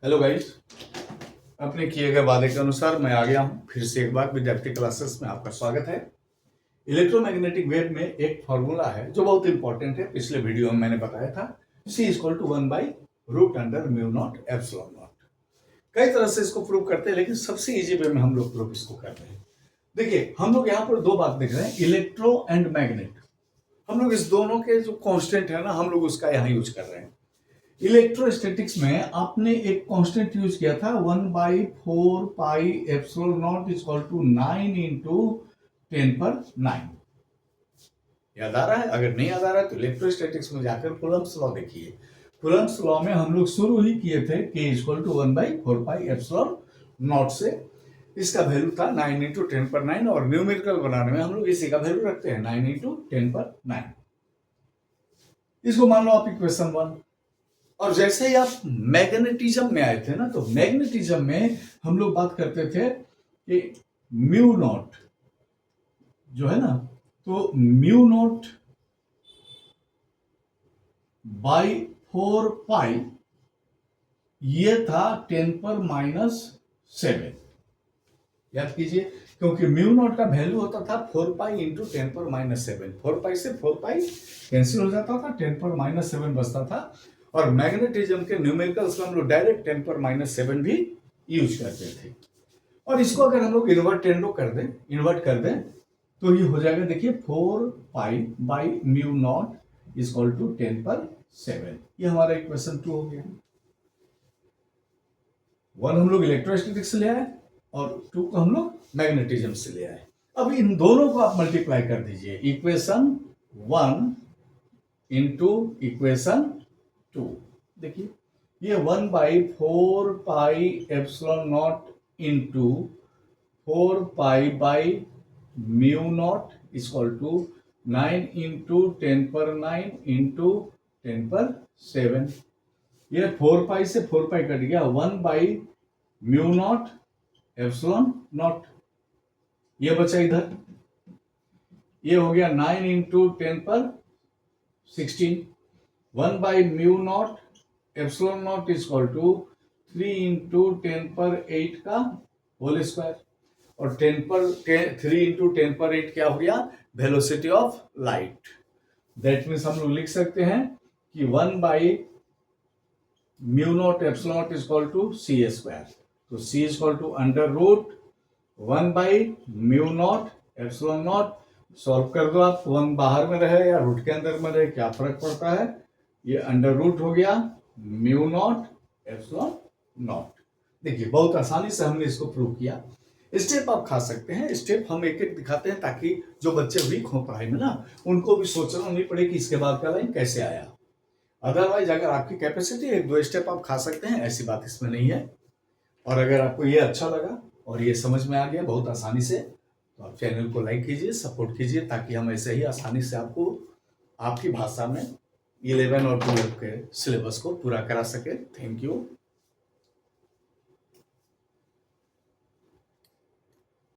Hello guys, अपने किए गए वादे के अनुसार मैं आ गया हूं फिर से एक बार विद्यार्थी क्लासेस में आपका स्वागत है। इलेक्ट्रोमैग्नेटिक वेव में एक फॉर्मूला है जो बहुत इंपॉर्टेंट है। पिछले वीडियो में मैंने बताया था C=1/√μ0 कई तरह से इसको प्रूव करते हैं, लेकिन सबसे इजी वे में हम लोग प्रूव इसको कर रहे हैं। देखिए, हम लोग यहाँ पर दो बात देख रहे हैं, इलेक्ट्रो एंड मैग्नेट। हम लोग इस दोनों के जो कांस्टेंट है ना, हम लोग उसका यहाँ यूज कर रहे हैं। इलेक्ट्रोस्टैटिक्स में आपने एक कांस्टेंट यूज किया था 1/4πε0 = 9 × 10⁹ याद आ रहा है? अगर नहीं याद आ रहा है तो इलेक्ट्रोस्टैटिक्स में जाकर कूलम्ब्स लॉ देखिए। कूलम्ब्स लॉ में हम लोग शुरू ही किए थे K = 1/4πε0 से। इसका वैल्यू था 9 × 10⁹ और न्यूमेरिकल बनाने में हम लोग इसी का वैल्यू रखते हैं 9 × 10⁹। इसको मान लो आप इक्वेशन 1। और जैसे ही आप मैग्नेटिज्म में आए थे ना, तो मैग्नेटिज्म में हम लोग बात करते थे कि म्यू नॉट जो है ना, तो म्यू नॉट बाई 4π ये था 10⁻⁷। याद कीजिए, क्योंकि म्यू नॉट का वैल्यू होता था 4π × 10⁻⁷। 4π से 4π कैंसिल हो जाता था, 10⁻⁷ बचता था। और मैग्नेटिज्म के न्यूमेरिकल्स में हम लोग डायरेक्ट 10⁻⁷ भी यूज करते थे। और इसको अगर हम लोग इन्वर्ट कर दें तो ये हो जाएगा, देखिए 4π/μ0 = 10⁻⁷। ये हमारा इक्वेशन 2 हो गया। 1 हम लोग इलेक्ट्रोस्टैटिक्स से ले आए और 2 को हम लोग मैग्नेटिज्म से ले आए। अब इन दोनों को आप मल्टीप्लाई कर दीजिए, इक्वेशन 1 × इक्वेशन 2। देखिए, ये 1/4πε0 × 4π/μ0 = 9 × 10⁻⁹ × 10⁷। ये 4π से 4π कट गया, 1/μ0 ε0 ये बचा इधर। ये हो गया 9 × 10⁻16। 1/μ0 ε0 = 3 × 10⁸ का होल स्क्वायर। और 3 × 10⁸ क्या हो गया? Velocity of light. That means हम लोग लिख सकते हैं कि 1/μ0 ε0 = c²। तो c = √1/μ0 ε0। सॉल्व कर दो आप, 1 बाहर में रहे या रूट के अंदर में रहे, क्या फर्क पड़ता है? ये √ हो गया μ0 ε0। देखिए, बहुत आसानी से हमने इसको प्रूव किया। स्टेप आप खा सकते हैं, स्टेप हम एक एक दिखाते हैं ताकि जो बच्चे वीक हो पढ़ाई में ना, उनको भी सोचना नहीं पड़े कि इसके बाद का लाइन कैसे आया। अदरवाइज अगर आपकी कैपेसिटी 1-2 स्टेप आप खा सकते हैं, ऐसी बात इसमें नहीं है। और अगर आपको ये अच्छा लगा और ये समझ में आ गया बहुत आसानी से, तो आप चैनल को लाइक कीजिए, सपोर्ट कीजिए, ताकि हम ऐसे ही आसानी से आपको आपकी भाषा में 11 और 12 के सिलेबस को पूरा करा सके। Thank you.